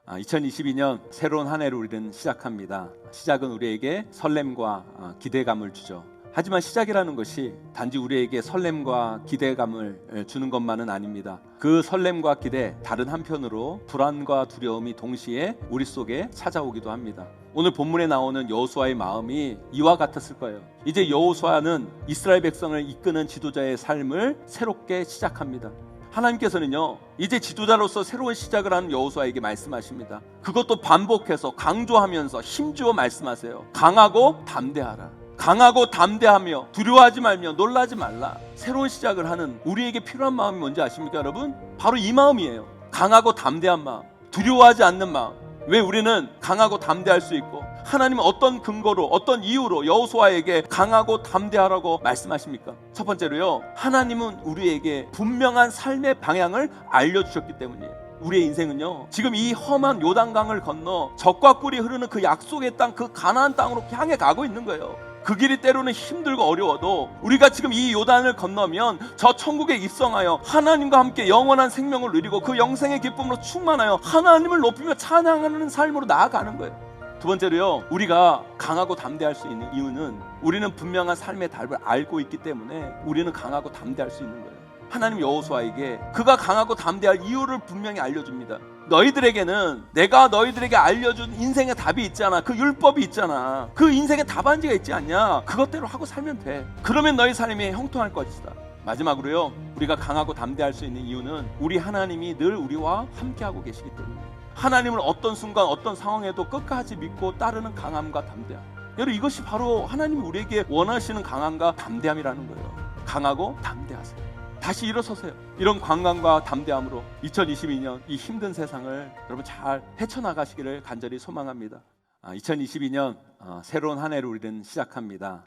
2022년 새로운 한 해를 우리는 시작합니다. 시작은 우리에게 설렘과 기대감을 주죠. 하지만 시작이라는 것이 단지 우리에게 설렘과 기대감을 주는 것만은 아닙니다. 그 설렘과 기대, 다른 한편으로 불안과 두려움이 동시에 우리 속에 찾아오기도 합니다. 오늘 본문에 나오는 여호수아의 마음이 이와 같았을 거예요. 이제 여호수아는 이스라엘 백성을 이끄는 지도자의 삶을 새롭게 시작합니다. 하나님께서는요, 이제 지도자로서 새로운 시작을 하는 여호수아에게 말씀하십니다. 그것도 반복해서 강조하면서 힘주어 말씀하세요. 강하고 담대하라. 강하고 담대하며 두려워하지 말며 놀라지 말라. 새로운 시작을 하는 우리에게 필요한 마음이 뭔지 아십니까, 여러분? 바로 이 마음이에요. 강하고 담대한 마음, 두려워하지 않는 마음. 왜 우리는 강하고 담대할 수 있고 하나님은 어떤 근거로 어떤 이유로 여호수아에게 강하고 담대하라고 말씀하십니까? 첫 번째로요, 하나님은 우리에게 분명한 삶의 방향을 알려주셨기 때문이에요. 우리의 인생은요, 지금 이 험한 요단강을 건너 젖과 꿀이 흐르는 그 약속의 땅, 그 가나안 땅으로 향해 가고 있는 거예요. 그 길이 때로는 힘들고 어려워도 우리가 지금 이 요단을 건너면 저 천국에 입성하여 하나님과 함께 영원한 생명을 누리고 그 영생의 기쁨으로 충만하여 하나님을 높이며 찬양하는 삶으로 나아가는 거예요. 두 번째로요, 우리가 강하고 담대할 수 있는 이유는 우리는 분명한 삶의 답을 알고 있기 때문에 우리는 강하고 담대할 수 있는 거예요. 하나님 여호수아에게 그가 강하고 담대할 이유를 분명히 알려줍니다. 너희들에게는 내가 너희들에게 알려준 인생의 답이 있잖아. 그 율법이 있잖아. 그 인생의 답안지가 있지 않냐. 그것대로 하고 살면 돼. 그러면 너희 삶이 형통할 것이다. 마지막으로요, 우리가 강하고 담대할 수 있는 이유는 우리 하나님이 늘 우리와 함께하고 계시기 때문에 하나님을 어떤 순간 어떤 상황에도 끝까지 믿고 따르는 강함과 담대함. 여러분, 이것이 바로 하나님이 우리에게 원하시는 강함과 담대함이라는 거예요. 강하고 담대하세요. 다시 일어서세요. 이런 관광과 담대함으로 2022년 이 힘든 세상을 여러분 잘 헤쳐나가시기를 간절히 소망합니다. 2022년 새로운 한 해를 우리는 시작합니다.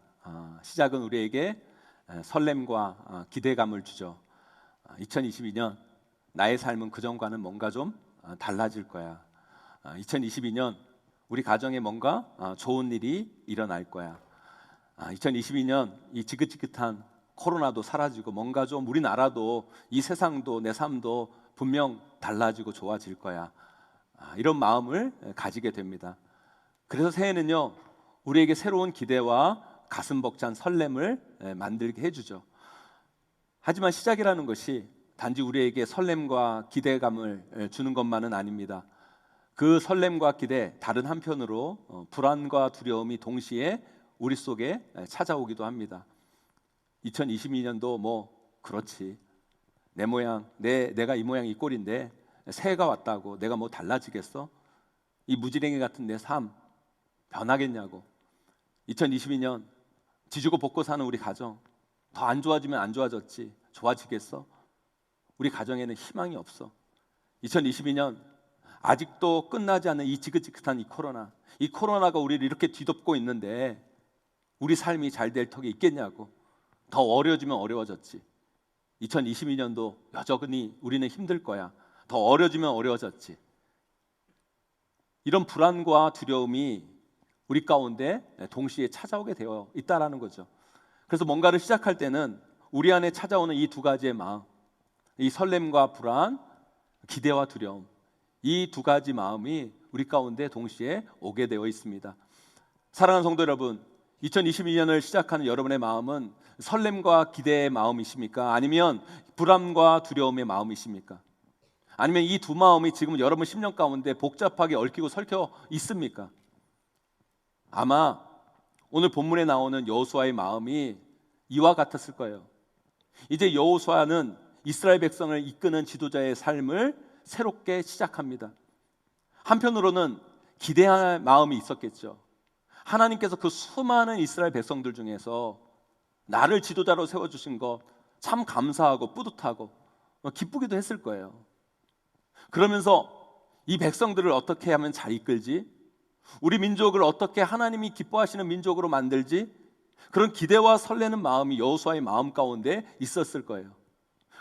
시작은 우리에게 설렘과 기대감을 주죠. 2022년 나의 삶은 그전과는 뭔가 좀 달라질 거야. 2022년 우리 가정에 뭔가 좋은 일이 일어날 거야. 2022년 이 지긋지긋한 코로나도 사라지고 뭔가 좀 우리나라도 이 세상도 내 삶도 분명 달라지고 좋아질 거야. 이런 마음을 가지게 됩니다. 그래서 새해는요, 우리에게 새로운 기대와 가슴 벅찬 설렘을 만들게 해주죠. 하지만 시작이라는 것이 단지 우리에게 설렘과 기대감을 주는 것만은 아닙니다. 그 설렘과 기대, 다른 한편으로 불안과 두려움이 동시에 우리 속에 찾아오기도 합니다. 2022년도 뭐 그렇지, 내 모양, 내가 이 모양 이 꼴인데 새해가 왔다고 내가 뭐 달라지겠어? 이 무지랭이 같은 내 삶 변하겠냐고. 2022년 지주고 볶고 사는 우리 가정 더 안 좋아지면 안 좋아졌지 좋아지겠어? 우리 가정에는 희망이 없어. 2022년 아직도 끝나지 않는 이 지긋지긋한 이 코로나가 우리를 이렇게 뒤덮고 있는데 우리 삶이 잘 될 턱에 있겠냐고. 더 어려워지면 어려워졌지. 2022년도 여전히 우리는 힘들 거야. 더 어려워지면 어려워졌지. 이런 불안과 두려움이 우리 가운데 동시에 찾아오게 되어 있다라는 거죠. 그래서 뭔가를 시작할 때는 우리 안에 찾아오는 이 두 가지의 마음, 이 설렘과 불안, 기대와 두려움, 이 두 가지 마음이 우리 가운데 동시에 오게 되어 있습니다. 사랑하는 성도 여러분, 2022년을 시작하는 여러분의 마음은 설렘과 기대의 마음이십니까? 아니면 불안과 두려움의 마음이십니까? 아니면 이 두 마음이 지금 여러분 심령 가운데 복잡하게 얽히고 설켜 있습니까? 아마 오늘 본문에 나오는 여호수아의 마음이 이와 같았을 거예요. 이제 여호수아는 이스라엘 백성을 이끄는 지도자의 삶을 새롭게 시작합니다. 한편으로는 기대할 마음이 있었겠죠. 하나님께서 그 수많은 이스라엘 백성들 중에서 나를 지도자로 세워주신 것 참 감사하고 뿌듯하고 기쁘기도 했을 거예요. 그러면서 이 백성들을 어떻게 하면 잘 이끌지? 우리 민족을 어떻게 하나님이 기뻐하시는 민족으로 만들지? 그런 기대와 설레는 마음이 여호수아의 마음 가운데 있었을 거예요.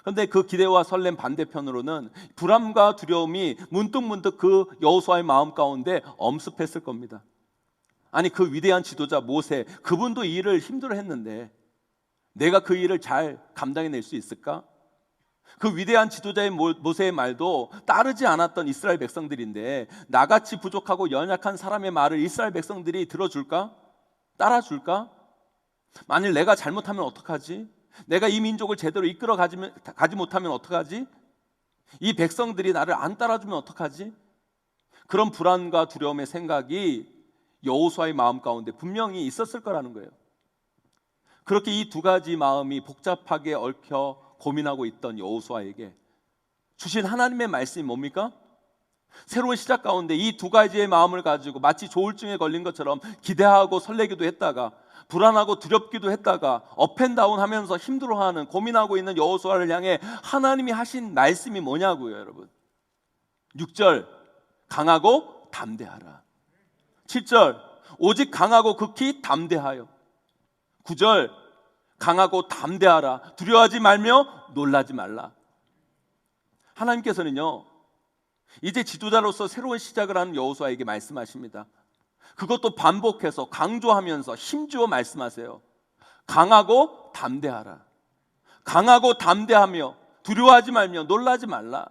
그런데 그 기대와 설렘 반대편으로는 불안과 두려움이 문득문득 그 여호수아의 마음 가운데 엄습했을 겁니다. 아니, 그 위대한 지도자 모세, 그분도 이 일을 힘들어 했는데 내가 그 일을 잘 감당해낼 수 있을까? 그 위대한 지도자의 모세의 말도 따르지 않았던 이스라엘 백성들인데 나같이 부족하고 연약한 사람의 말을 이스라엘 백성들이 들어줄까? 따라줄까? 만일 내가 잘못하면 어떡하지? 내가 이 민족을 제대로 이끌어 가지 못하면 어떡하지? 이 백성들이 나를 안 따라주면 어떡하지? 그런 불안과 두려움의 생각이 여호수아의 마음 가운데 분명히 있었을 거라는 거예요. 그렇게 이 두 가지 마음이 복잡하게 얽혀 고민하고 있던 여호수아에게 주신 하나님의 말씀이 뭡니까? 새로운 시작 가운데 이 두 가지의 마음을 가지고 마치 조울증에 걸린 것처럼 기대하고 설레기도 했다가 불안하고 두렵기도 했다가 업앤다운 하면서 힘들어하는 고민하고 있는 여호수아를 향해 하나님이 하신 말씀이 뭐냐고요, 여러분. 6절 강하고 담대하라. 7절 오직 강하고 극히 담대하여. 9절 강하고 담대하라. 두려워하지 말며 놀라지 말라. 하나님께서는요 이제 지도자로서 새로운 시작을 하는 여호수아에게 말씀하십니다. 그것도 반복해서 강조하면서 힘주어 말씀하세요. 강하고 담대하라. 강하고 담대하며 두려워하지 말며 놀라지 말라.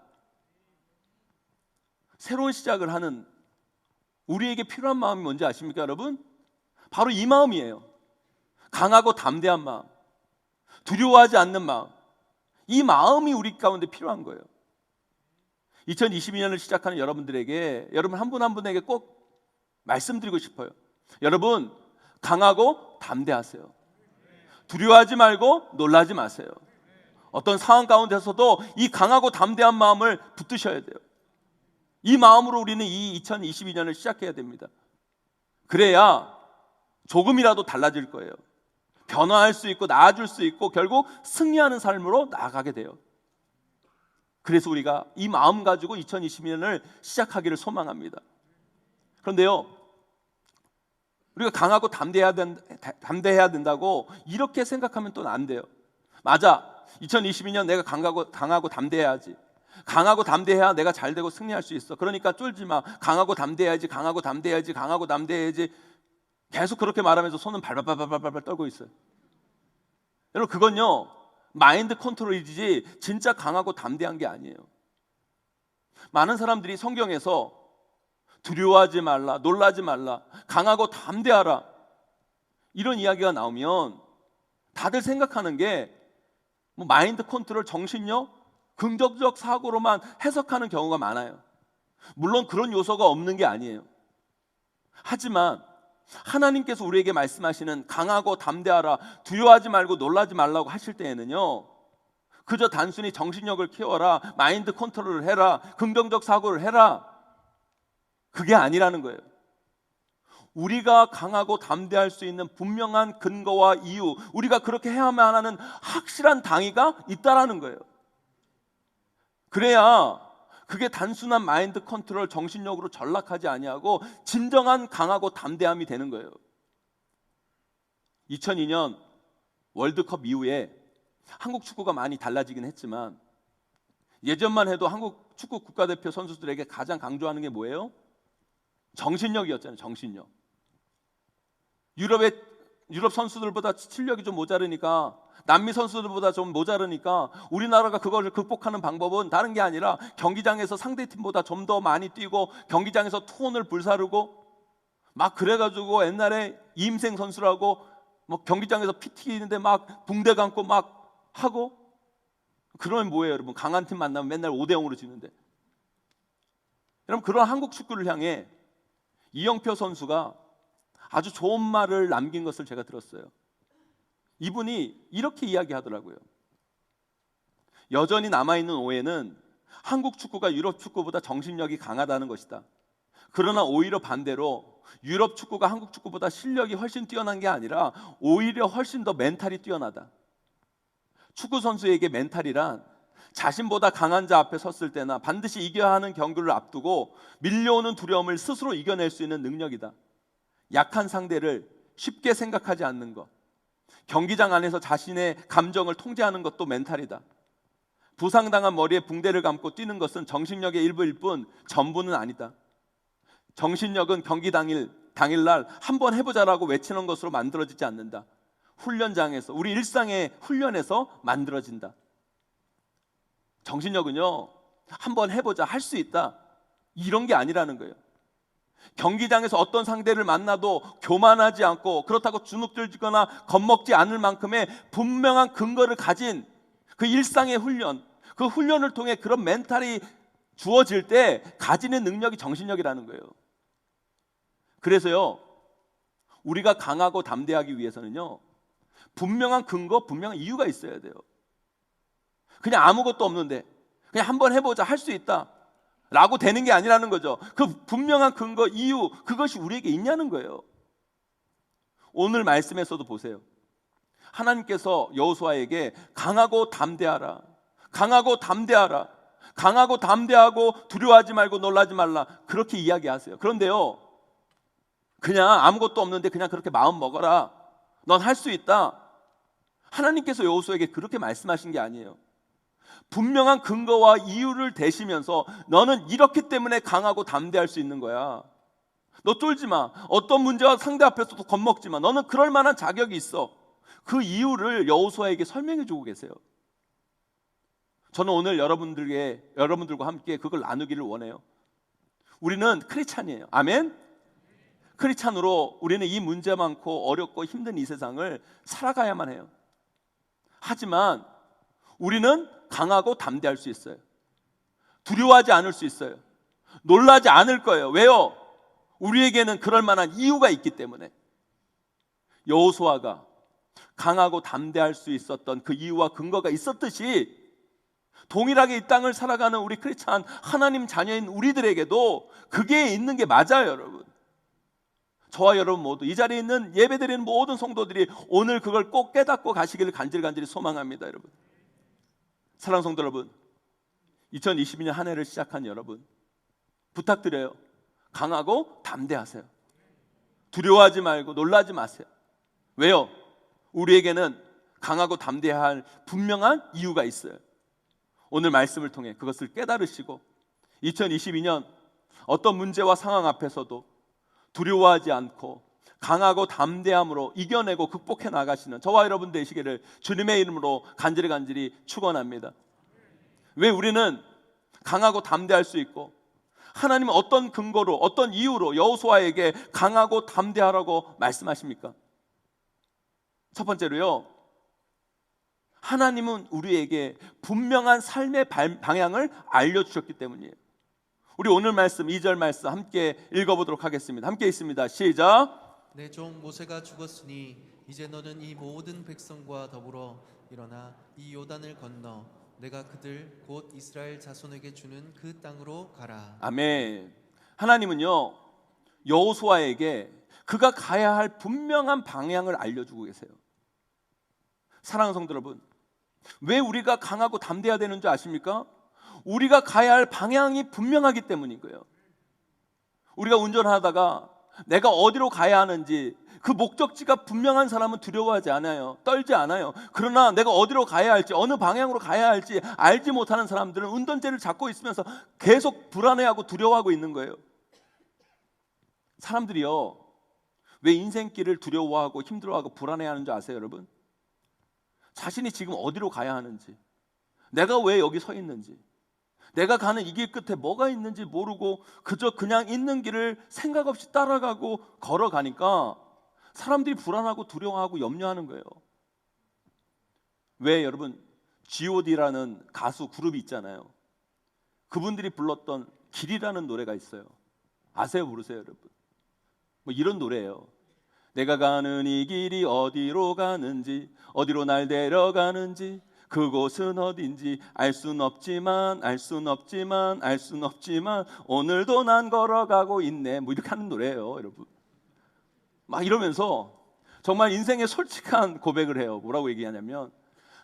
새로운 시작을 하는 우리에게 필요한 마음이 뭔지 아십니까, 여러분? 바로 이 마음이에요. 강하고 담대한 마음, 두려워하지 않는 마음. 이 마음이 우리 가운데 필요한 거예요. 2022년을 시작하는 여러분들에게, 여러분 한 분 한 분에게 꼭 말씀드리고 싶어요. 여러분 강하고 담대하세요. 두려워하지 말고 놀라지 마세요. 어떤 상황 가운데서도 이 강하고 담대한 마음을 붙드셔야 돼요. 이 마음으로 우리는 이 2022년을 시작해야 됩니다. 그래야 조금이라도 달라질 거예요. 변화할 수 있고 나아질 수 있고 결국 승리하는 삶으로 나아가게 돼요. 그래서 우리가 이 마음 가지고 2022년을 시작하기를 소망합니다. 그런데요, 우리가 강하고 담대해야 된다고 이렇게 생각하면 또 안 돼요. 맞아, 2022년 내가 강하고 담대해야지. 강하고 담대해야 내가 잘 되고 승리할 수 있어. 그러니까 쫄지 마. 강하고 담대해야지. 강하고 담대해야지. 강하고 담대해야지. 계속 그렇게 말하면서 손은 발발발발발 떨고 있어요. 여러분 그건요 마인드 컨트롤이지 진짜 강하고 담대한 게 아니에요. 많은 사람들이 성경에서 두려워하지 말라, 놀라지 말라, 강하고 담대하라 이런 이야기가 나오면 다들 생각하는 게 뭐 마인드 컨트롤, 정신력, 긍정적 사고로만 해석하는 경우가 많아요. 물론 그런 요소가 없는 게 아니에요. 하지만 하나님께서 우리에게 말씀하시는 강하고 담대하라, 두려워하지 말고 놀라지 말라고 하실 때에는요 그저 단순히 정신력을 키워라, 마인드 컨트롤을 해라, 긍정적 사고를 해라, 그게 아니라는 거예요. 우리가 강하고 담대할 수 있는 분명한 근거와 이유, 우리가 그렇게 해야만 하는 확실한 당위가 있다라는 거예요. 그래야 그게 단순한 마인드 컨트롤, 정신력으로 전락하지 아니하고 진정한 강하고 담대함이 되는 거예요. 2002년 월드컵 이후에 한국 축구가 많이 달라지긴 했지만 예전만 해도 한국 축구 국가대표 선수들에게 가장 강조하는 게 뭐예요? 정신력이었잖아요. 정신력. 유럽 선수들보다 실력이 좀 모자르니까, 남미 선수들보다 좀 모자르니까 우리나라가 그걸 극복하는 방법은 다른 게 아니라 경기장에서 상대팀보다 좀 더 많이 뛰고 경기장에서 투혼을 불사르고 막 그래가지고 옛날에 이임생 선수라고 뭐 경기장에서 피 튀기는데 막 붕대 감고 막 하고, 그러면 뭐예요 여러분? 강한 팀 만나면 맨날 5대0으로 지는데. 여러분 그런 한국 축구를 향해 이영표 선수가 아주 좋은 말을 남긴 것을 제가 들었어요. 이분이 이렇게 이야기하더라고요. 여전히 남아있는 오해는 한국 축구가 유럽 축구보다 정신력이 강하다는 것이다. 그러나 오히려 반대로 유럽 축구가 한국 축구보다 실력이 훨씬 뛰어난 게 아니라 오히려 훨씬 더 멘탈이 뛰어나다. 축구 선수에게 멘탈이란 자신보다 강한 자 앞에 섰을 때나 반드시 이겨야 하는 경기를 앞두고 밀려오는 두려움을 스스로 이겨낼 수 있는 능력이다. 약한 상대를 쉽게 생각하지 않는 것, 경기장 안에서 자신의 감정을 통제하는 것도 멘탈이다. 부상당한 머리에 붕대를 감고 뛰는 것은 정신력의 일부일 뿐 전부는 아니다. 정신력은 경기 당일날 한번 해보자라고 외치는 것으로 만들어지지 않는다. 훈련장에서, 우리 일상의 훈련에서 만들어진다. 정신력은요, 한번 해보자, 할 수 있다, 이런 게 아니라는 거예요. 경기장에서 어떤 상대를 만나도 교만하지 않고 그렇다고 주눅들거나 겁먹지 않을 만큼의 분명한 근거를 가진 그 일상의 훈련, 그 훈련을 통해 그런 멘탈이 주어질 때 가지는 능력이 정신력이라는 거예요. 그래서요, 우리가 강하고 담대하기 위해서는요, 분명한 근거, 분명한 이유가 있어야 돼요. 그냥 아무것도 없는데 그냥 한번 해보자, 할 수 있다 라고 되는 게 아니라는 거죠. 그 분명한 근거, 이유, 그것이 우리에게 있냐는 거예요. 오늘 말씀에서도 보세요. 하나님께서 여호수아에게 강하고 담대하라, 강하고 담대하라, 강하고 담대하고 두려워하지 말고 놀라지 말라, 그렇게 이야기하세요. 그런데요, 그냥 아무것도 없는데 그냥 그렇게 마음 먹어라, 넌 할 수 있다, 하나님께서 여호수아에게 그렇게 말씀하신 게 아니에요. 분명한 근거와 이유를 대시면서 너는 이렇기 때문에 강하고 담대할 수 있는 거야, 너 쫄지 마, 어떤 문제와 상대 앞에서도 겁먹지 마, 너는 그럴 만한 자격이 있어, 그 이유를 여호수아에게 설명해 주고 계세요. 저는 오늘 여러분들과 함께 그걸 나누기를 원해요. 우리는 크리스찬이에요. 아멘. 크리스찬으로 우리는 이 문제 많고 어렵고 힘든 이 세상을 살아가야만 해요. 하지만 우리는 강하고 담대할 수 있어요. 두려워하지 않을 수 있어요. 놀라지 않을 거예요. 왜요? 우리에게는 그럴 만한 이유가 있기 때문에. 여호수아가 강하고 담대할 수 있었던 그 이유와 근거가 있었듯이 동일하게 이 땅을 살아가는 우리 크리스찬 하나님 자녀인 우리들에게도 그게 있는 게 맞아요, 여러분. 저와 여러분 모두, 이 자리에 있는 예배드리는 모든 성도들이 오늘 그걸 꼭 깨닫고 가시기를 간절히 소망합니다. 여러분, 사랑하는 성도 여러분, 2022년 한 해를 시작한 여러분, 부탁드려요. 강하고 담대하세요. 두려워하지 말고 놀라지 마세요. 왜요? 우리에게는 강하고 담대해야 할 분명한 이유가 있어요. 오늘 말씀을 통해 그것을 깨달으시고 2022년 어떤 문제와 상황 앞에서도 두려워하지 않고 강하고 담대함으로 이겨내고 극복해 나가시는 저와 여러분 되시기를 주님의 이름으로 간절히 축원합니다. 왜 우리는 강하고 담대할 수 있고 하나님은 어떤 근거로, 어떤 이유로 여호수아에게 강하고 담대하라고 말씀하십니까? 첫 번째로요, 하나님은 우리에게 분명한 삶의 방향을 알려주셨기 때문이에요. 우리 오늘 말씀 2절 말씀 함께 읽어보도록 하겠습니다. 함께 있습니다. 시작. 내 종 모세가 죽었으니 이제 너는 이 모든 백성과 더불어 일어나 이 요단을 건너 내가 그들 곧 이스라엘 자손에게 주는 그 땅으로 가라. 아멘. 하나님은요, 여호수아에게 그가 가야 할 분명한 방향을 알려주고 계세요. 사랑하는 성도 여러분, 왜 우리가 강하고 담대해야 되는 줄 아십니까? 우리가 가야 할 방향이 분명하기 때문인 거예요. 우리가 운전하다가 내가 어디로 가야 하는지 그 목적지가 분명한 사람은 두려워하지 않아요. 떨지 않아요. 그러나 내가 어디로 가야 할지, 어느 방향으로 가야 할지 알지 못하는 사람들은 운전대를 잡고 있으면서 계속 불안해하고 두려워하고 있는 거예요. 사람들이요, 왜 인생길을 두려워하고 힘들어하고 불안해하는 줄 아세요, 여러분? 자신이 지금 어디로 가야 하는지, 내가 왜 여기 서 있는지, 내가 가는 이 길 끝에 뭐가 있는지 모르고 그저 그냥 있는 길을 생각 없이 따라가고 걸어가니까 사람들이 불안하고 두려워하고 염려하는 거예요. 왜 여러분, G.O.D라는 가수 그룹이 있잖아요. 그분들이 불렀던 길이라는 노래가 있어요. 아세요, 모르세요, 여러분? 뭐 이런 노래예요. 내가 가는 이 길이 어디로 가는지, 어디로 날 데려가는지, 그곳은 어딘지 알 순 없지만 오늘도 난 걸어가고 있네, 뭐 이렇게 하는 노래예요, 여러분. 막 이러면서 정말 인생의 솔직한 고백을 해요. 뭐라고 얘기하냐면,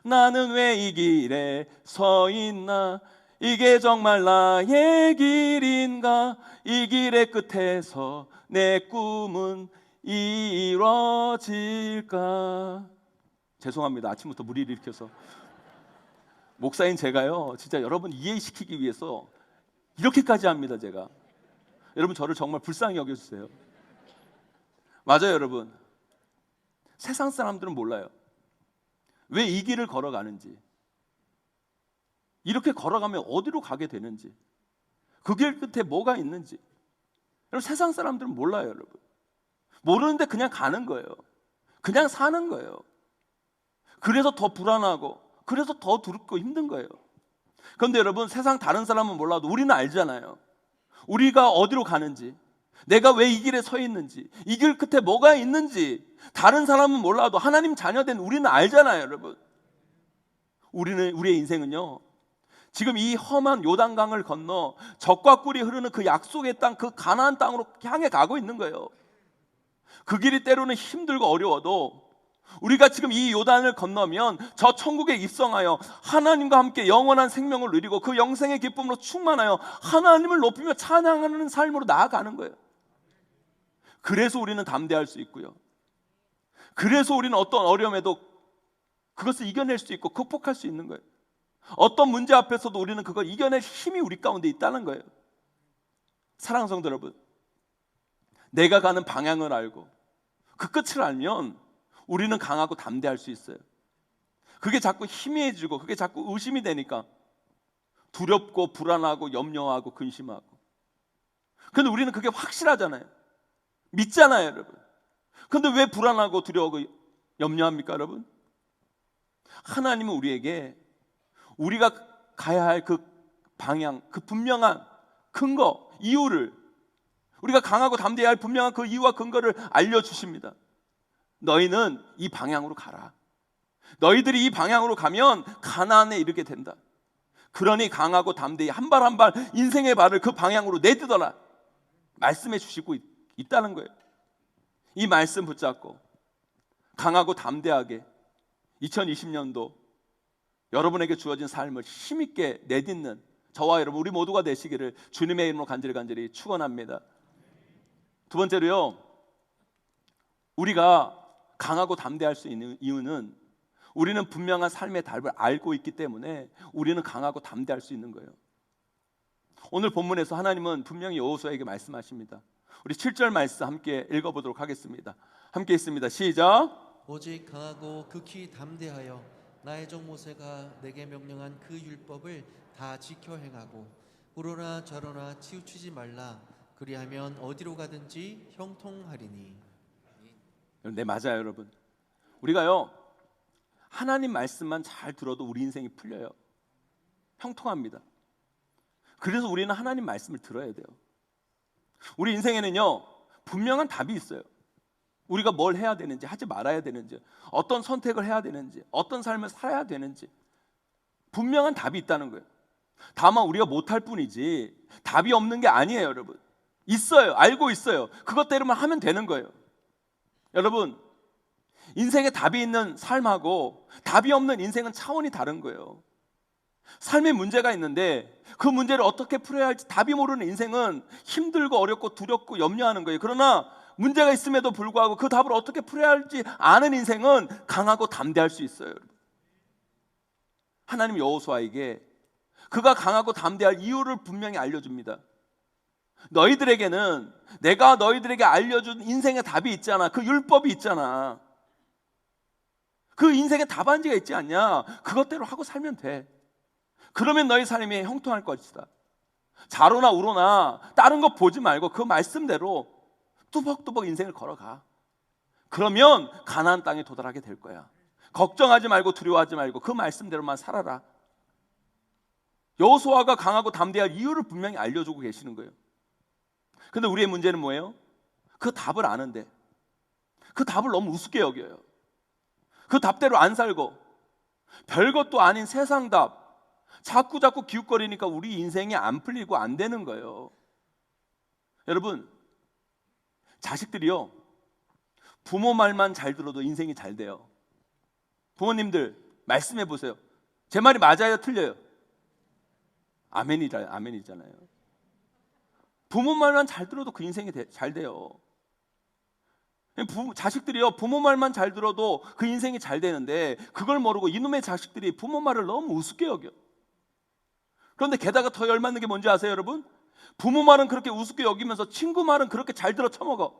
나는 왜 이 길에 서 있나, 이게 정말 나의 길인가, 이 길의 끝에서 내 꿈은 이루어질까. 죄송합니다, 아침부터 무리를 일으켜서. 목사인 제가요, 진짜 여러분 이해시키기 위해서 이렇게까지 합니다. 제가 여러분 저를 정말 불쌍히 여겨주세요. 맞아요, 여러분. 세상 사람들은 몰라요, 왜 이 길을 걸어가는지. 이렇게 걸어가면 어디로 가게 되는지, 그 길 끝에 뭐가 있는지. 여러분, 세상 사람들은 몰라요. 여러분, 모르는데 그냥 가는 거예요. 그냥 사는 거예요. 그래서 더 불안하고, 그래서 더 두렵고 힘든 거예요. 그런데 여러분, 세상 다른 사람은 몰라도 우리는 알잖아요. 우리가 어디로 가는지, 내가 왜 이 길에 서 있는지, 이 길 끝에 뭐가 있는지 다른 사람은 몰라도 하나님 자녀된 우리는 알잖아요. 여러분, 우리의 인생은요, 지금 이 험한 요단강을 건너 젖과 꿀이 흐르는 그 약속의 땅, 그 가나안 땅으로 향해 가고 있는 거예요. 그 길이 때로는 힘들고 어려워도 우리가 지금 이 요단을 건너면 저 천국에 입성하여 하나님과 함께 영원한 생명을 누리고 그 영생의 기쁨으로 충만하여 하나님을 높이며 찬양하는 삶으로 나아가는 거예요. 그래서 우리는 담대할 수 있고요, 그래서 우리는 어떤 어려움에도 그것을 이겨낼 수 있고 극복할 수 있는 거예요. 어떤 문제 앞에서도 우리는 그걸 이겨낼 힘이 우리 가운데 있다는 거예요. 사랑하는 성도 여러분, 내가 가는 방향을 알고 그 끝을 알면 우리는 강하고 담대할 수 있어요. 그게 자꾸 희미해지고 그게 자꾸 의심이 되니까 두렵고 불안하고 염려하고 근심하고. 근데 우리는 그게 확실하잖아요. 믿잖아요, 여러분. 근데 왜 불안하고 두려워하고 염려합니까, 여러분? 하나님은 우리에게 우리가 가야 할 그 방향, 그 분명한 근거, 이유를, 우리가 강하고 담대해야 할 분명한 그 이유와 근거를 알려주십니다. 너희는 이 방향으로 가라. 너희들이 이 방향으로 가면 가나안에 이르게 된다. 그러니 강하고 담대히 한 발 한 발 인생의 발을 그 방향으로 내딛어라. 말씀해 주시고 있다는 거예요. 이 말씀 붙잡고 강하고 담대하게 2020년도 여러분에게 주어진 삶을 힘있게 내딛는 저와 여러분, 우리 모두가 되시기를 주님의 이름으로 간절히 축원합니다. 두 번째로요, 우리가 강하고 담대할 수 있는 이유는 우리는 분명한 삶의 답을 알고 있기 때문에 우리는 강하고 담대할 수 있는 거예요. 오늘 본문에서 하나님은 분명히 여호수아에게 말씀하십니다. 우리 7절 말씀 함께 읽어보도록 하겠습니다. 함께 있습니다. 시작. 오직 강하고 극히 담대하여 나의 종 모세가 내게 명령한 그 율법을 다 지켜 행하고 그러나 저러나 치우치지 말라. 그리하면 어디로 가든지 형통하리니. 네, 맞아요, 여러분. 우리가요, 하나님 말씀만 잘 들어도 우리 인생이 풀려요. 형통합니다. 그래서 우리는 하나님 말씀을 들어야 돼요. 우리 인생에는요, 분명한 답이 있어요. 우리가 뭘 해야 되는지, 하지 말아야 되는지, 어떤 선택을 해야 되는지, 어떤 삶을 살아야 되는지 분명한 답이 있다는 거예요. 다만 우리가 못할 뿐이지 답이 없는 게 아니에요, 여러분. 있어요. 알고 있어요. 그것대로만 하면 되는 거예요. 여러분, 인생에 답이 있는 삶하고 답이 없는 인생은 차원이 다른 거예요. 삶에 문제가 있는데 그 문제를 어떻게 풀어야 할지 답이 모르는 인생은 힘들고 어렵고 두렵고 염려하는 거예요. 그러나 문제가 있음에도 불구하고 그 답을 어떻게 풀어야 할지 아는 인생은 강하고 담대할 수 있어요. 하나님 여호수아에게 그가 강하고 담대할 이유를 분명히 알려줍니다. 너희들에게는 내가 너희들에게 알려준 인생의 답이 있잖아. 그 율법이 있잖아. 그 인생의 답안지가 있지 않냐. 그것대로 하고 살면 돼. 그러면 너희 삶이 형통할 것이다. 좌로나 우로나 다른 거 보지 말고 그 말씀대로 뚜벅뚜벅 인생을 걸어가. 그러면 가나안 땅에 도달하게 될 거야. 걱정하지 말고 두려워하지 말고 그 말씀대로만 살아라. 여호수아가 강하고 담대할 이유를 분명히 알려주고 계시는 거예요. 근데 우리의 문제는 뭐예요? 그 답을 아는데 그 답을 너무 우습게 여겨요. 그 답대로 안 살고 별것도 아닌 세상 답 자꾸 기웃거리니까 우리 인생이 안 풀리고 안 되는 거예요. 여러분, 자식들이요, 부모 말만 잘 들어도 인생이 잘 돼요. 부모님들 말씀해 보세요. 제 말이 맞아요, 틀려요? 아멘이잖아요. 부모 말만 잘 들어도 그 인생이 잘 돼요. 자식들이요, 부모 말만 잘 들어도 그 인생이 잘 되는데 그걸 모르고 이놈의 자식들이 부모 말을 너무 우습게 여겨. 그런데 게다가 더 열받는 게 뭔지 아세요, 여러분? 부모 말은 그렇게 우습게 여기면서 친구 말은 그렇게 잘 들어 처먹어.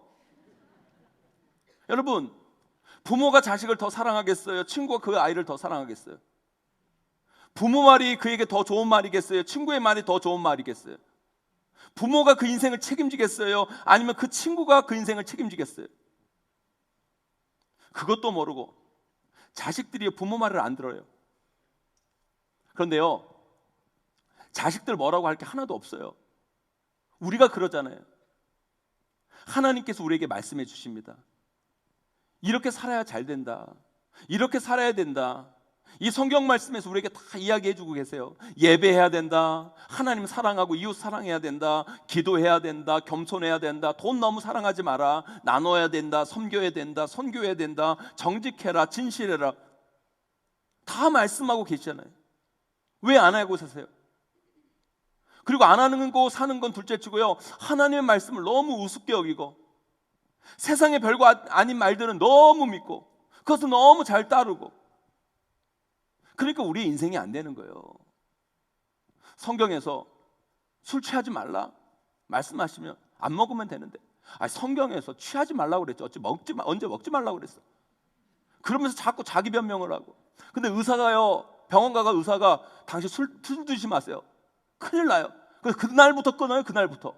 여러분, 부모가 자식을 더 사랑하겠어요? 친구가 그 아이를 더 사랑하겠어요? 부모 말이 그에게 더 좋은 말이겠어요? 친구의 말이 더 좋은 말이겠어요? 부모가 그 인생을 책임지겠어요? 아니면 그 친구가 그 인생을 책임지겠어요? 그것도 모르고 자식들이 부모 말을 안 들어요. 그런데요, 자식들 뭐라고 할 게 하나도 없어요. 우리가 그러잖아요. 하나님께서 우리에게 말씀해 주십니다. 이렇게 살아야 잘 된다. 이렇게 살아야 된다. 이 성경 말씀에서 우리에게 다 이야기해 주고 계세요. 예배해야 된다. 하나님 사랑하고 이웃 사랑해야 된다. 기도해야 된다. 겸손해야 된다. 돈 너무 사랑하지 마라. 나눠야 된다. 섬겨야 된다. 선교해야 된다. 정직해라. 진실해라. 다 말씀하고 계시잖아요. 왜 안 하고 사세요? 그리고 안 하는 거 사는 건 둘째치고요, 하나님의 말씀을 너무 우습게 여기고 세상의 별거 아닌 말들은 너무 믿고 그것은 너무 잘 따르고, 그러니까 우리 인생이 안 되는 거예요. 성경에서 술 취하지 말라 말씀하시면 안 먹으면 되는데, 성경에서 취하지 말라고 그랬죠. 언제 먹지 말라고 그랬어. 그러면서 자꾸 자기 변명을 하고. 근데 의사가요, 병원 가가 의사가 당신 술 드시지 마세요. 큰일 나요. 그래서 그날부터 끊어요. 그날부터.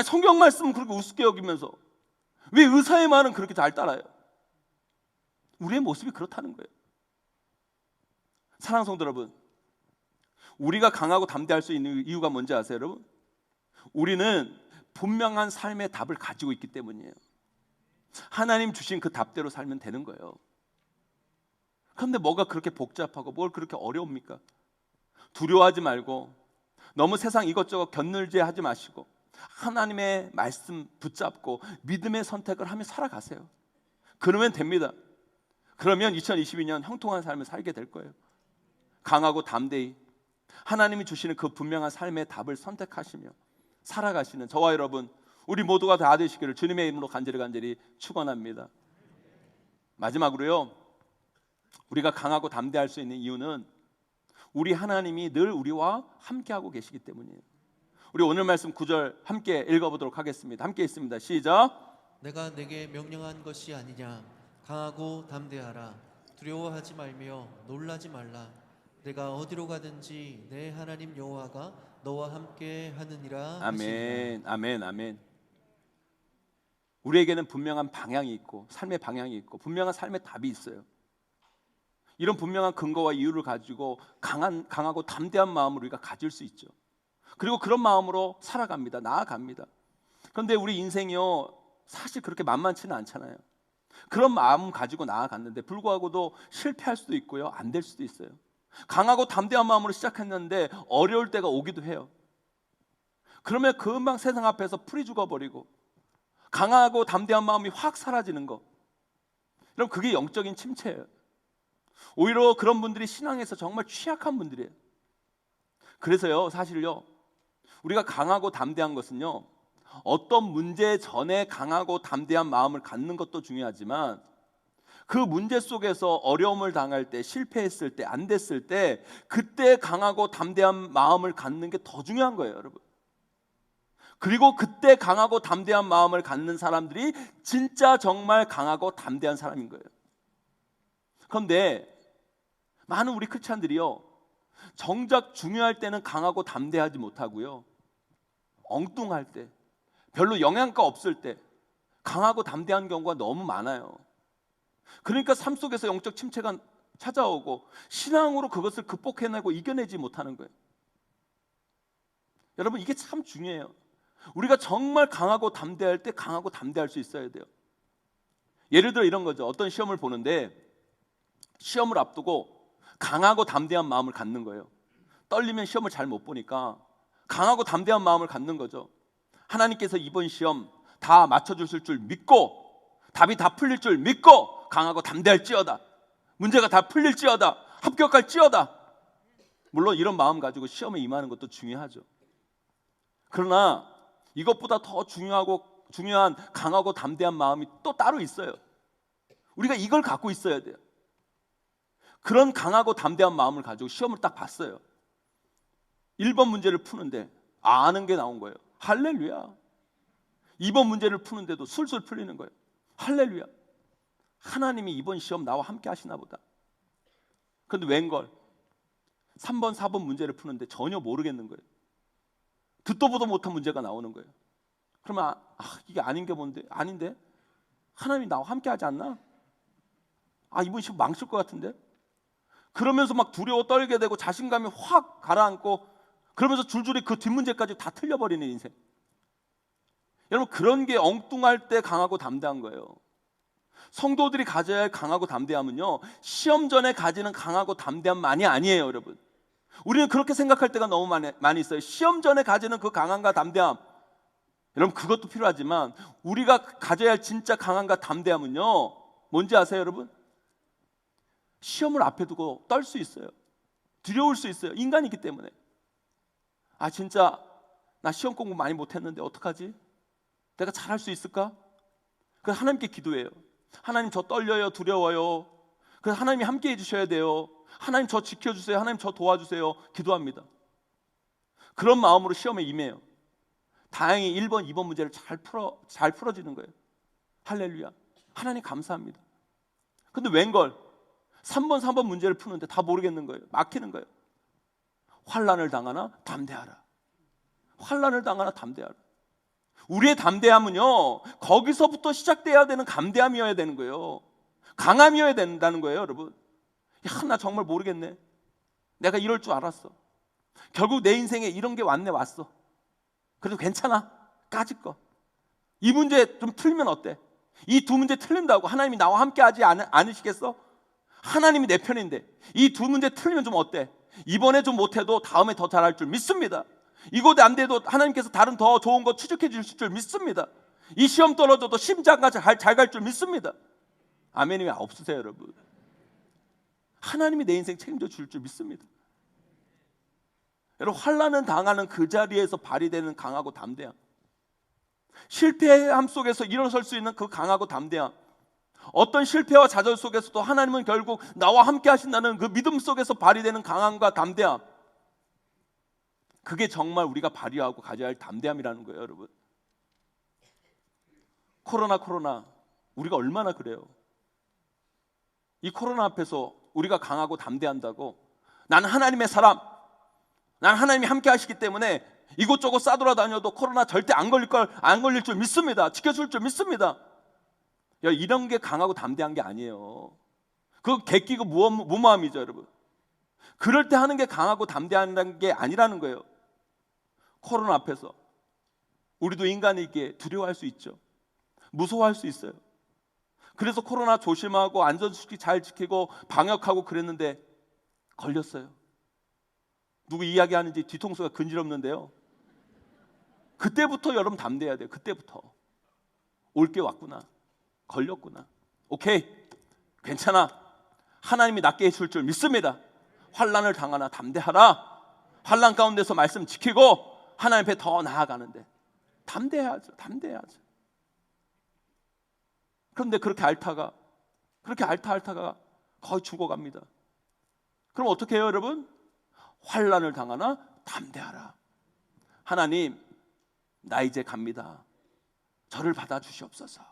성경 말씀은 그렇게 우습게 여기면서 왜 의사의 말은 그렇게 잘 따라요? 우리의 모습이 그렇다는 거예요. 사랑하는 성도 여러분, 우리가 강하고 담대할 수 있는 이유가 뭔지 아세요, 여러분? 우리는 분명한 삶의 답을 가지고 있기 때문이에요. 하나님 주신 그 답대로 살면 되는 거예요. 그런데 뭐가 그렇게 복잡하고 뭘 그렇게 어려웁니까? 두려워하지 말고 너무 세상 이것저것 견늘지 하지 마시고 하나님의 말씀 붙잡고 믿음의 선택을 하며 살아가세요. 그러면 됩니다. 그러면 2022년 형통한 삶을 살게 될 거예요. 강하고 담대히 하나님이 주시는 그 분명한 삶의 답을 선택하시며 살아가시는 저와 여러분, 우리 모두가 다 되시기를 주님의 이름으로 간절히 축원합니다. 마지막으로요, 우리가 강하고 담대할 수 있는 이유는 우리 하나님이 늘 우리와 함께하고 계시기 때문이에요. 우리 오늘 말씀 9절 함께 읽어보도록 하겠습니다. 함께 있습니다. 시작. 내가 내게 명령한 것이 아니냐. 강하고 담대하라. 두려워하지 말며 놀라지 말라. 내가 어디로 가든지 내 하나님 여호와가 너와 함께 하느니라. 아멘, 아멘, 아멘. 우리에게는 분명한 방향이 있고 삶의 방향이 있고 분명한 삶의 답이 있어요. 이런 분명한 근거와 이유를 가지고 강하고 담대한 마음을 우리가 가질 수 있죠. 그리고 그런 마음으로 살아갑니다. 나아갑니다. 그런데 우리 인생이요, 사실 그렇게 만만치는 않잖아요. 그런 마음 가지고 나아갔는데 불구하고도 실패할 수도 있고요, 안 될 수도 있어요. 강하고 담대한 마음으로 시작했는데 어려울 때가 오기도 해요. 그러면 금방 세상 앞에서 풀이 죽어버리고 강하고 담대한 마음이 확 사라지는 거, 그럼 그게 영적인 침체예요. 오히려 그런 분들이 신앙에서 정말 취약한 분들이에요. 그래서요, 사실요, 우리가 강하고 담대한 것은요, 어떤 문제 전에 강하고 담대한 마음을 갖는 것도 중요하지만 그 문제 속에서 어려움을 당할 때, 실패했을 때, 안 됐을 때 그때 강하고 담대한 마음을 갖는 게 더 중요한 거예요, 여러분. 그리고 그때 강하고 담대한 마음을 갖는 사람들이 진짜 정말 강하고 담대한 사람인 거예요. 그런데 많은 우리 크리스찬들이요, 정작 중요할 때는 강하고 담대하지 못하고요, 엉뚱할 때, 별로 영향가 없을 때 강하고 담대한 경우가 너무 많아요. 그러니까 삶 속에서 영적 침체가 찾아오고 신앙으로 그것을 극복해내고 이겨내지 못하는 거예요. 여러분, 이게 참 중요해요. 우리가 정말 강하고 담대할 때 강하고 담대할 수 있어야 돼요. 예를 들어 이런 거죠. 어떤 시험을 보는데 시험을 앞두고 강하고 담대한 마음을 갖는 거예요. 떨리면 시험을 잘 못 보니까 강하고 담대한 마음을 갖는 거죠. 하나님께서 이번 시험 다 맞춰주실 줄 믿고 답이 다 풀릴 줄 믿고 강하고 담대할지어다, 문제가 다 풀릴지어다, 합격할지어다. 물론 이런 마음 가지고 시험에 임하는 것도 중요하죠. 그러나 이것보다 더 중요한 강하고 담대한 마음이 또 따로 있어요. 우리가 이걸 갖고 있어야 돼요. 그런 강하고 담대한 마음을 가지고 시험을 딱 봤어요. 1번 문제를 푸는데 아는 게 나온 거예요. 할렐루야. 2번 문제를 푸는데도 술술 풀리는 거예요. 할렐루야. 하나님이 이번 시험 나와 함께 하시나 보다. 그런데 웬걸 3번, 4번 문제를 푸는데 전혀 모르겠는 거예요. 듣도 보도 못한 문제가 나오는 거예요. 그러면 이게 아닌 게 뭔데? 아닌데? 하나님이 나와 함께 하지 않나? 이번 시험 망칠 것 같은데? 그러면서 막 두려워 떨게 되고 자신감이 확 가라앉고 그러면서 줄줄이 그 뒷문제까지 다 틀려버리는 인생. 여러분, 그런 게 엉뚱할 때 강하고 담대한 거예요. 성도들이 가져야 할 강하고 담대함은요, 시험 전에 가지는 강하고 담대함만이 아니에요. 여러분, 우리는 그렇게 생각할 때가 너무 많이 있어요. 시험 전에 가지는 그 강함과 담대함, 여러분 그것도 필요하지만 우리가 가져야 할 진짜 강함과 담대함은요, 뭔지 아세요 여러분? 시험을 앞에 두고 떨 수 있어요. 두려울 수 있어요. 인간이기 때문에. 진짜 나 시험 공부 많이 못했는데 어떡하지? 내가 잘할 수 있을까? 그래서 하나님께 기도해요. 하나님, 저 떨려요, 두려워요. 그래서 하나님이 함께 해주셔야 돼요. 하나님, 저 지켜주세요. 하나님, 저 도와주세요. 기도합니다. 그런 마음으로 시험에 임해요. 다행히 1번, 2번 문제를 잘 풀어지는 거예요. 할렐루야. 하나님 감사합니다. 근데 웬걸 3번, 4번 문제를 푸는데 다 모르겠는 거예요. 막히는 거예요. 환난을 당하나 담대하라. 환난을 당하나 담대하라. 우리의 담대함은요, 거기서부터 시작돼야 되는 감대함이어야 되는 거예요. 강함이어야 된다는 거예요. 여러분, 나 정말 모르겠네. 내가 이럴 줄 알았어. 결국 내 인생에 이런 게 왔어. 그래도 괜찮아. 까짓 거. 이 문제 좀 틀면 어때? 이 두 문제 틀린다고 하나님이 나와 함께 하지 않으시겠어? 하나님이 내 편인데 이 두 문제 틀리면 좀 어때? 이번에 좀 못해도 다음에 더 잘할 줄 믿습니다. 이곳 안 돼도 하나님께서 다른 더 좋은 거 추적해 주실 줄 믿습니다. 이 시험 떨어져도 심장과 잘 갈 줄 믿습니다. 아멘이 왜 없으세요 여러분? 하나님이 내 인생 책임져 줄 줄 믿습니다. 여러분, 환난은 당하는 그 자리에서 발휘되는 강하고 담대함, 실패함 속에서 일어설 수 있는 그 강하고 담대함, 어떤 실패와 좌절 속에서도 하나님은 결국 나와 함께 하신다는 그 믿음 속에서 발휘되는 강함과 담대함, 그게 정말 우리가 발휘하고 가져야 할 담대함이라는 거예요. 여러분, 코로나 우리가 얼마나 그래요. 이 코로나 앞에서 우리가 강하고 담대한다고, 난 하나님의 사람, 난 하나님이 함께 하시기 때문에 이곳저곳 싸돌아다녀도 코로나 절대 안 걸릴 줄 믿습니다. 지켜줄 줄 믿습니다. 이런 게 강하고 담대한 게 아니에요. 그거 객기고 무모함이죠 여러분. 그럴 때 하는 게 강하고 담대한 게 아니라는 거예요. 코로나 앞에서 우리도 인간에게 두려워할 수 있죠. 무서워할 수 있어요. 그래서 코로나 조심하고 안전수칙 잘 지키고 방역하고 그랬는데 걸렸어요. 누구 이야기하는지 뒤통수가 근지럽는데요, 그때부터 여러분 담대해야 돼요. 그때부터 올 게 왔구나, 걸렸구나, 오케이, 괜찮아, 하나님이 낫게 해줄 줄 믿습니다. 환난을 당하나 담대하라. 환난 가운데서 말씀 지키고 하나님 앞에 더 나아가는데 담대해야죠. 그런데 그렇게 앓다가 거의 죽어갑니다. 그럼 어떻게 해요 여러분? 환난을 당하나 담대하라. 하나님, 나 이제 갑니다. 저를 받아주시옵소서.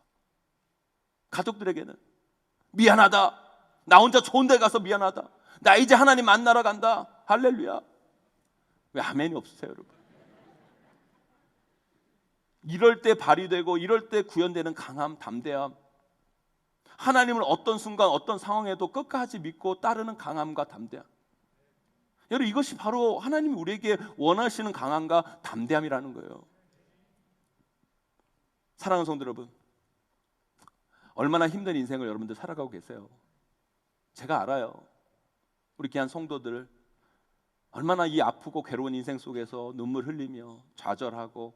가족들에게는 미안하다, 나 혼자 좋은 데 가서 미안하다, 나 이제 하나님 만나러 간다. 할렐루야. 왜 아멘이 없으세요 여러분? 이럴 때 발휘되고 이럴 때 구현되는 강함, 담대함, 하나님을 어떤 순간 어떤 상황에도 끝까지 믿고 따르는 강함과 담대함, 여러분 이것이 바로 하나님이 우리에게 원하시는 강함과 담대함이라는 거예요. 사랑하는 성도 여러분, 얼마나 힘든 인생을 여러분들 살아가고 계세요. 제가 알아요. 우리 귀한 성도들 얼마나 이 아프고 괴로운 인생 속에서 눈물 흘리며 좌절하고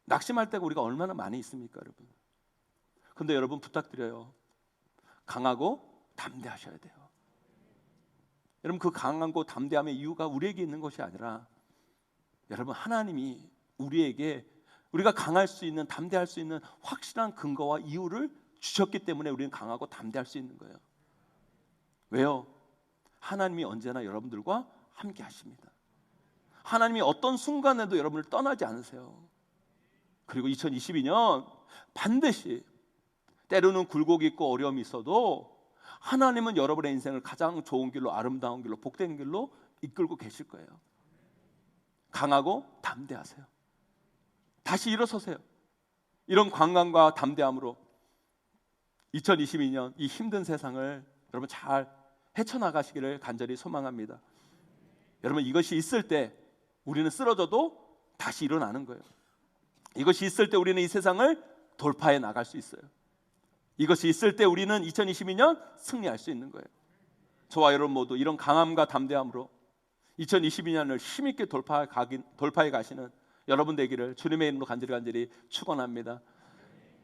낙심할 때가 우리가 얼마나 많이 있습니까 여러분? 근데 여러분 부탁드려요, 강하고 담대하셔야 돼요. 여러분, 그 강하고 담대함의 이유가 우리에게 있는 것이 아니라 여러분, 하나님이 우리에게 우리가 강할 수 있는, 담대할 수 있는 확실한 근거와 이유를 주셨기 때문에 우리는 강하고 담대할 수 있는 거예요. 왜요? 하나님이 언제나 여러분들과 함께 하십니다. 하나님이 어떤 순간에도 여러분을 떠나지 않으세요. 그리고 2022년 반드시, 때로는 굴곡이 있고 어려움이 있어도 하나님은 여러분의 인생을 가장 좋은 길로, 아름다운 길로, 복된 길로 이끌고 계실 거예요. 강하고 담대하세요. 다시 일어서세요. 이런 강함과 담대함으로 2022년 이 힘든 세상을 여러분 잘 헤쳐나가시기를 간절히 소망합니다. 여러분, 이것이 있을 때 우리는 쓰러져도 다시 일어나는 거예요. 이것이 있을 때 우리는 이 세상을 돌파해 나갈 수 있어요. 이것이 있을 때 우리는 2022년 승리할 수 있는 거예요. 저와 여러분 모두 이런 강함과 담대함으로 2022년을 힘있게 돌파해 가시는 여러분 되기를 주님의 이름으로 간절히 축원합니다.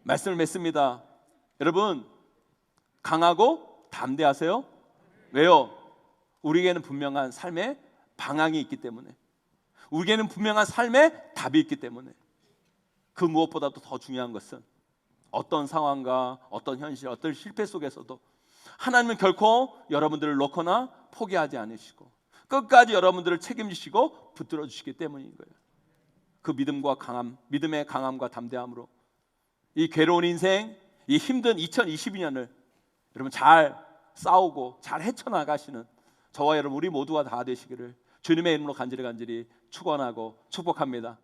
말씀을 맺습니다. 여러분, 강하고 담대하세요. 왜요? 우리에게는 분명한 삶의 방향이 있기 때문에, 우리에게는 분명한 삶의 답이 있기 때문에, 그 무엇보다도 더 중요한 것은 어떤 상황과 어떤 현실, 어떤 실패 속에서도 하나님은 결코 여러분들을 놓거나 포기하지 않으시고 끝까지 여러분들을 책임지시고 붙들어 주시기 때문인 거예요. 그 믿음과 강함, 믿음의 강함과 담대함으로 이 괴로운 인생, 이 힘든 2022년을 여러분 잘 싸우고 잘 헤쳐나가시는 저와 여러분 우리 모두가 다 되시기를 주님의 이름으로 간절히 축원하고 축복합니다.